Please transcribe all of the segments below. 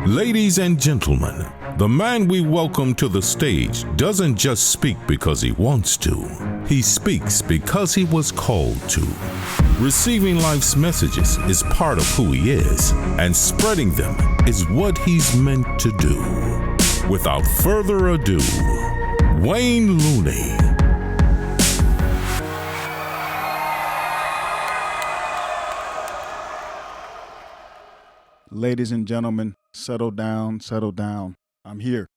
Ladies and gentlemen, the man we welcome to the stage doesn't just speak because he wants to. He speaks because he was called to. Receiving life's messages is part of who he is, and spreading them is what he's meant to do. Without further ado, Wayne Looney. Ladies and gentlemen, settle down, settle down. I'm here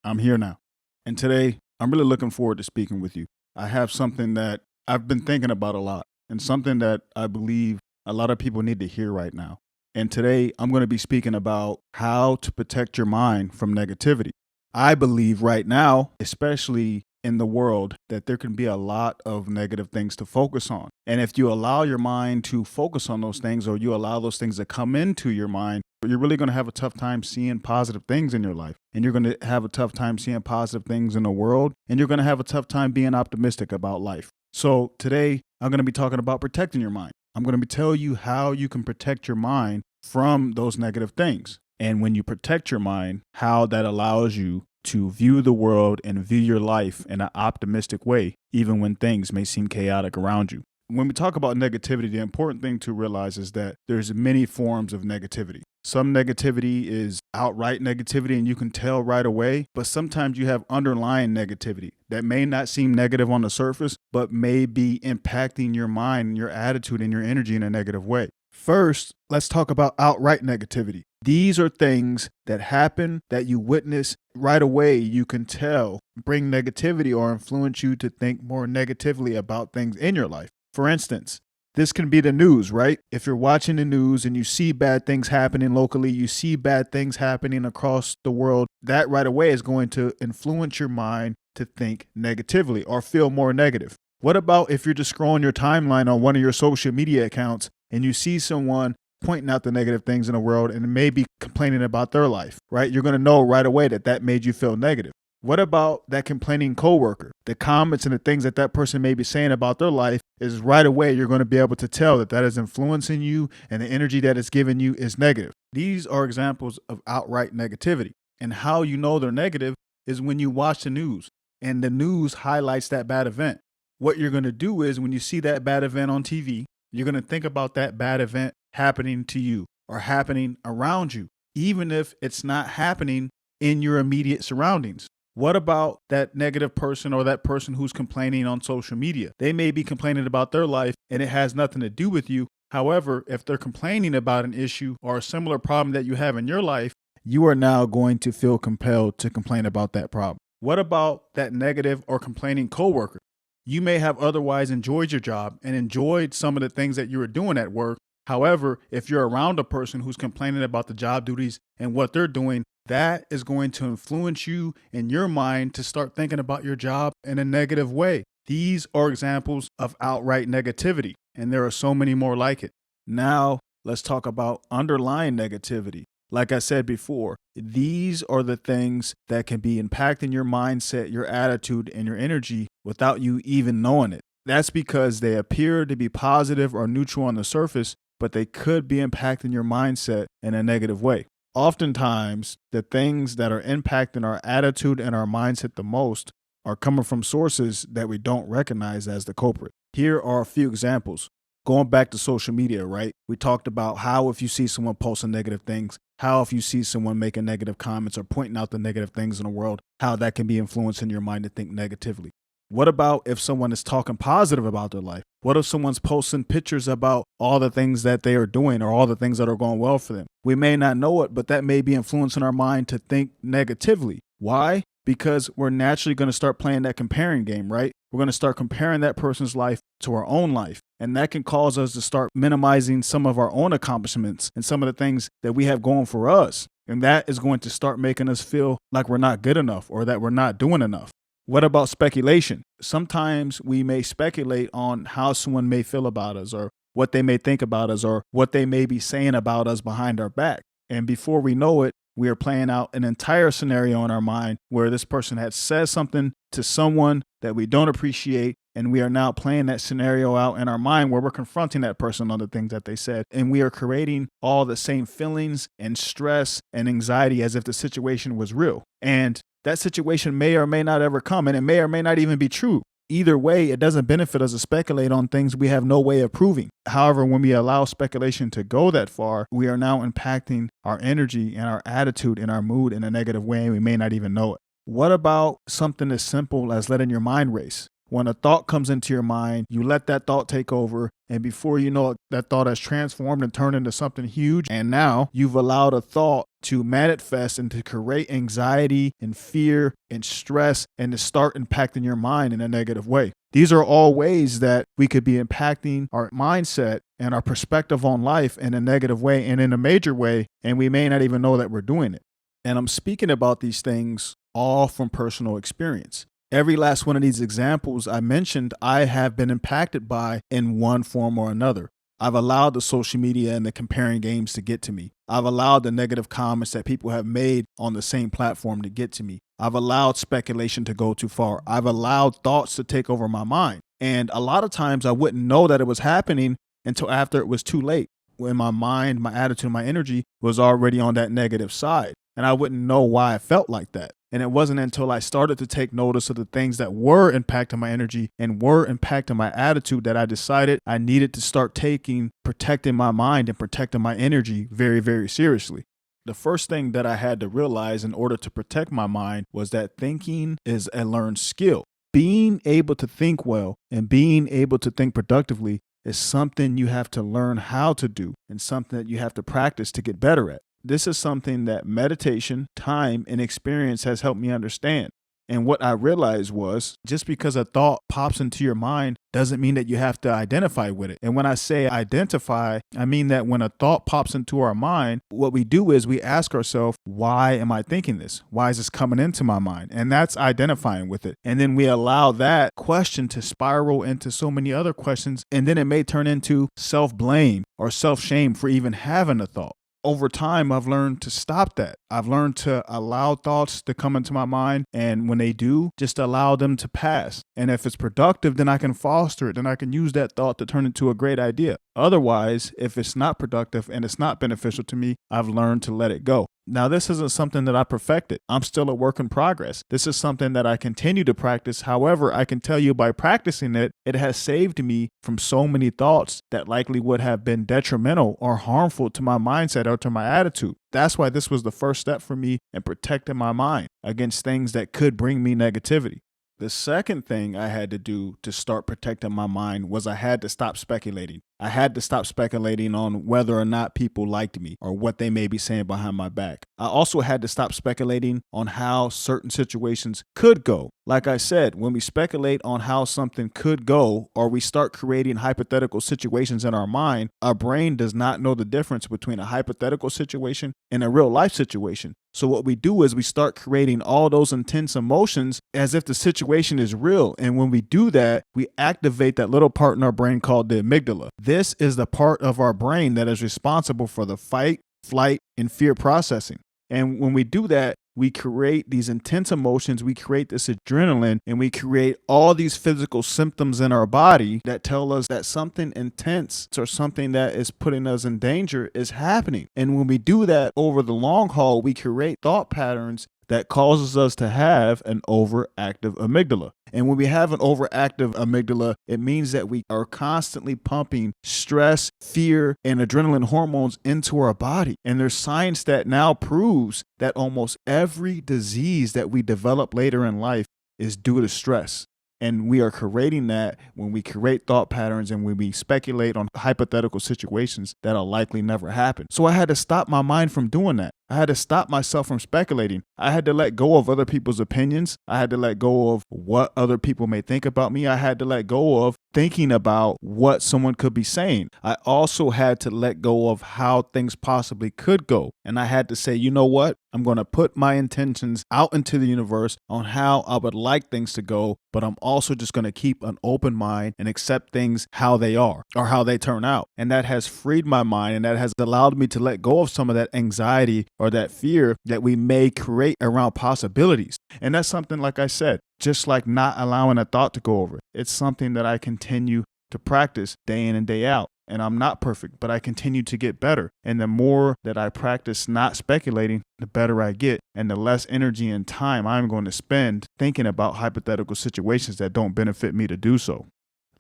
now. And today, I'm really looking forward to speaking with you. I have something that I've been thinking about a lot and something that I believe a lot of people need to hear right now. And today, I'm going to be speaking about how to protect your mind from negativity. I believe right now, especially in the world, that there can be a lot of negative things to focus on. And if you allow your mind to focus on those things, or you allow those things to come into your mind, you're really going to have a tough time seeing positive things in your life. And you're going to have a tough time seeing positive things in the world. And you're going to have a tough time being optimistic about life. So today, I'm going to be talking about protecting your mind. I'm going to tell you how you can protect your mind from those negative things. And when you protect your mind, how that allows you to view the world and view your life in an optimistic way, even when things may seem chaotic around you. When we talk about negativity, the important thing to realize is that there's many forms of negativity. Some negativity is outright negativity and you can tell right away, but sometimes you have underlying negativity that may not seem negative on the surface, but may be impacting your mind and your attitude and your energy in a negative way. First, let's talk about outright negativity. These are things that happen that you witness right away. You can tell bring negativity or influence you to think more negatively about things in your life. For instance, this can be the news, right? If you're watching the news and you see bad things happening locally, you see bad things happening across the world, that right away is going to influence your mind to think negatively or feel more negative. What about if you're just scrolling your timeline on one of your social media accounts and you see someone pointing out the negative things in the world and maybe complaining about their life, right? You're going to know right away that that made you feel negative. What about that complaining coworker? The comments and the things that that person may be saying about their life is right away you're going to be able to tell that that is influencing you and the energy that it's giving you is negative. These are examples of outright negativity. And how you know they're negative is when you watch the news and the news highlights that bad event. What you're going to do is when you see that bad event on TV, you're going to think about that bad event happening to you or happening around you, even if it's not happening in your immediate surroundings. What about that negative person or that person who's complaining on social media? They may be complaining about their life and it has nothing to do with you. However, if they're complaining about an issue or a similar problem that you have in your life, you are now going to feel compelled to complain about that problem. What about that negative or complaining coworker? You may have otherwise enjoyed your job and enjoyed some of the things that you were doing at work. However, if you're around a person who's complaining about the job duties and what they're doing, that is going to influence you in your mind to start thinking about your job in a negative way. These are examples of outright negativity, and there are so many more like it. Now, let's talk about underlying negativity. Like I said before, these are the things that can be impacting your mindset, your attitude, and your energy without you even knowing it. That's because they appear to be positive or neutral on the surface, but they could be impacting your mindset in a negative way. Oftentimes, the things that are impacting our attitude and our mindset the most are coming from sources that we don't recognize as the culprit. Here are a few examples. Going back to social media, right? We talked about how if you see someone posting negative things, how if you see someone making negative comments or pointing out the negative things in the world, how that can be influencing your mind to think negatively. What about if someone is talking positive about their life? What if someone's posting pictures about all the things that they are doing or all the things that are going well for them? We may not know it, but that may be influencing our mind to think negatively. Why? Because we're naturally going to start playing that comparing game, right? We're going to start comparing that person's life to our own life. And that can cause us to start minimizing some of our own accomplishments and some of the things that we have going for us. And that is going to start making us feel like we're not good enough or that we're not doing enough. What about speculation? Sometimes we may speculate on how someone may feel about us or what they may think about us or what they may be saying about us behind our back. And before we know it, we are playing out an entire scenario in our mind where this person had said something to someone that we don't appreciate And we are now playing that scenario out in our mind where we're confronting that person on the things that they said. And we are creating all the same feelings and stress and anxiety as if the situation was real. And that situation may or may not ever come, and it may or may not even be true. Either way, it doesn't benefit us to speculate on things we have no way of proving. However, when we allow speculation to go that far, we are now impacting our energy and our attitude and our mood in a negative way, and we may not even know it. What about something as simple as letting your mind race? When a thought comes into your mind, you let that thought take over, and before you know it, that thought has transformed and turned into something huge, and now you've allowed a thought to manifest and to create anxiety and fear and stress and to start impacting your mind in a negative way. These are all ways that we could be impacting our mindset and our perspective on life in a negative way and in a major way, and we may not even know that we're doing it. And I'm speaking about these things all from personal experience. Every last one of these examples I mentioned, I have been impacted by in one form or another. I've allowed the social media and the comparing games to get to me. I've allowed the negative comments that people have made on the same platform to get to me. I've allowed speculation to go too far. I've allowed thoughts to take over my mind. And a lot of times I wouldn't know that it was happening until after it was too late, when my mind, my attitude, my energy was already on that negative side. And I wouldn't know why I felt like that. And it wasn't until I started to take notice of the things that were impacting my energy and were impacting my attitude that I decided I needed to start protecting my mind and protecting my energy very, very seriously. The first thing that I had to realize in order to protect my mind was that thinking is a learned skill. Being able to think well and being able to think productively is something you have to learn how to do and something that you have to practice to get better at. This is something that meditation, time, and experience has helped me understand. And what I realized was just because a thought pops into your mind doesn't mean that you have to identify with it. And when I say identify, I mean that when a thought pops into our mind, what we do is we ask ourselves, why am I thinking this? Why is this coming into my mind? And that's identifying with it. And then we allow that question to spiral into so many other questions. And then it may turn into self-blame or self-shame for even having a thought. Over time, I've learned to stop that. I've learned to allow thoughts to come into my mind. And when they do, just allow them to pass. And if it's productive, then I can foster it. Then I can use that thought to turn into a great idea. Otherwise, if it's not productive and it's not beneficial to me, I've learned to let it go. Now, this isn't something that I perfected. I'm still a work in progress. This is something that I continue to practice. However, I can tell you by practicing it, it has saved me from so many thoughts that likely would have been detrimental or harmful to my mindset or to my attitude. That's why this was the first step for me in protecting my mind against things that could bring me negativity. The second thing I had to do to start protecting my mind was I had to stop speculating. I had to stop speculating on whether or not people liked me or what they may be saying behind my back. I also had to stop speculating on how certain situations could go. Like I said, when we speculate on how something could go or we start creating hypothetical situations in our mind, our brain does not know the difference between a hypothetical situation and a real life situation. So what we do is we start creating all those intense emotions as if the situation is real. And when we do that, we activate that little part in our brain called the amygdala. This is the part of our brain that is responsible for the fight, flight, and fear processing. And when we do that, we create these intense emotions, we create this adrenaline, and we create all these physical symptoms in our body that tell us that something intense or something that is putting us in danger is happening. And when we do that over the long haul, we create thought patterns that causes us to have an overactive amygdala. And when we have an overactive amygdala, it means that we are constantly pumping stress, fear, and adrenaline hormones into our body. And there's science that now proves that almost every disease that we develop later in life is due to stress. And we are creating that when we create thought patterns and when we speculate on hypothetical situations that'll likely never happen. So I had to stop my mind from doing that. I had to stop myself from speculating. I had to let go of other people's opinions. I had to let go of what other people may think about me. I had to let go of thinking about what someone could be saying. I also had to let go of how things possibly could go. And I had to say, you know what? I'm going to put my intentions out into the universe on how I would like things to go, but I'm also just going to keep an open mind and accept things how they are or how they turn out. And that has freed my mind, and that has allowed me to let go of some of that anxiety or that fear that we may create around possibilities. And that's something, like I said, just like not allowing a thought to go over. It's something that I continue to practice day in and day out. And I'm not perfect, but I continue to get better. And the more that I practice not speculating, the better I get, and the less energy and time I'm going to spend thinking about hypothetical situations that don't benefit me to do so.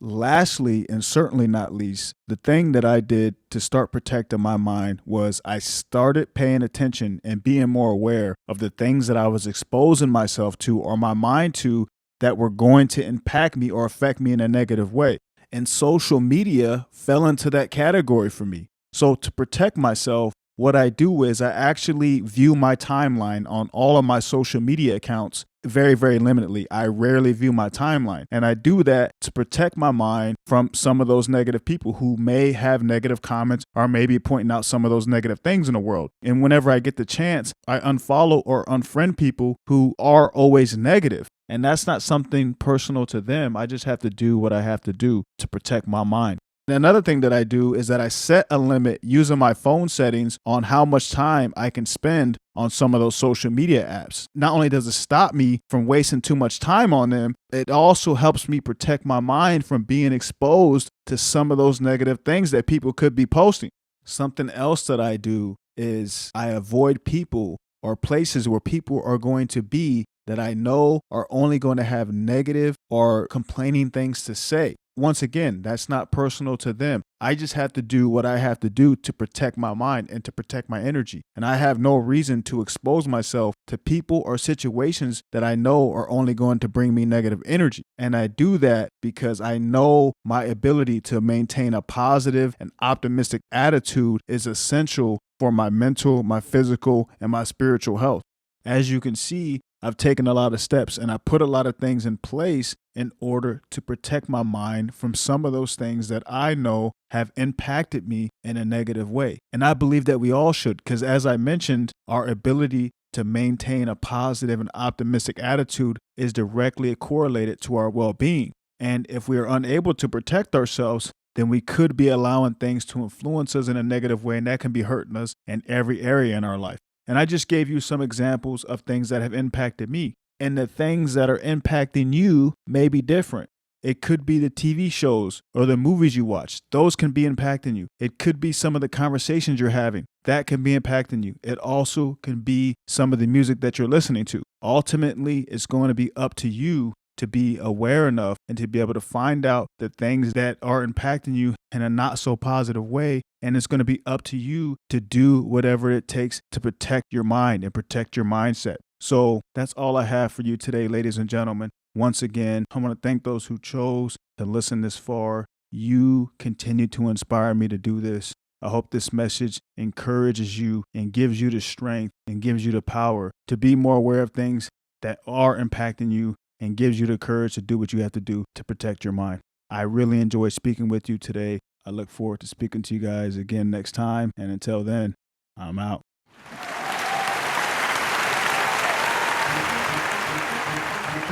Lastly, and certainly not least, the thing that I did to start protecting my mind was I started paying attention and being more aware of the things that I was exposing myself to or my mind to that were going to impact me or affect me in a negative way. And social media fell into that category for me. So to protect myself, what I do is I actually view my timeline on all of my social media accounts very, very limitedly. I rarely view my timeline. And I do that to protect my mind from some of those negative people who may have negative comments or maybe pointing out some of those negative things in the world. And whenever I get the chance, I unfollow or unfriend people who are always negative. And that's not something personal to them. I just have to do what I have to do to protect my mind. Another thing that I do is that I set a limit using my phone settings on how much time I can spend on some of those social media apps. Not only does it stop me from wasting too much time on them, it also helps me protect my mind from being exposed to some of those negative things that people could be posting. Something else that I do is I avoid people or places where people are going to be that I know are only going to have negative or complaining things to say. Once again, that's not personal to them. I just have to do what I have to do to protect my mind and to protect my energy. And I have no reason to expose myself to people or situations that I know are only going to bring me negative energy. And I do that because I know my ability to maintain a positive and optimistic attitude is essential for my mental, my physical, and my spiritual health. As you can see, I've taken a lot of steps and I put a lot of things in place in order to protect my mind from some of those things that I know have impacted me in a negative way. And I believe that we all should, because as I mentioned, our ability to maintain a positive and optimistic attitude is directly correlated to our well-being. And if we are unable to protect ourselves, then we could be allowing things to influence us in a negative way, and that can be hurting us in every area in our life. And I just gave you some examples of things that have impacted me. And the things that are impacting you may be different. It could be the TV shows or the movies you watch. Those can be impacting you. It could be some of the conversations you're having. That can be impacting you. It also can be some of the music that you're listening to. Ultimately, it's going to be up to you to be aware enough and to be able to find out the things that are impacting you in a not so positive way. And it's going to be up to you to do whatever it takes to protect your mind and protect your mindset. So that's all I have for you today, ladies and gentlemen. Once again, I want to thank those who chose to listen this far. You continue to inspire me to do this. I hope this message encourages you and gives you the strength and gives you the power to be more aware of things that are impacting you and gives you the courage to do what you have to do to protect your mind. I really enjoyed speaking with you today. I look forward to speaking to you guys again next time. And until then, I'm out.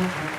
Thank you.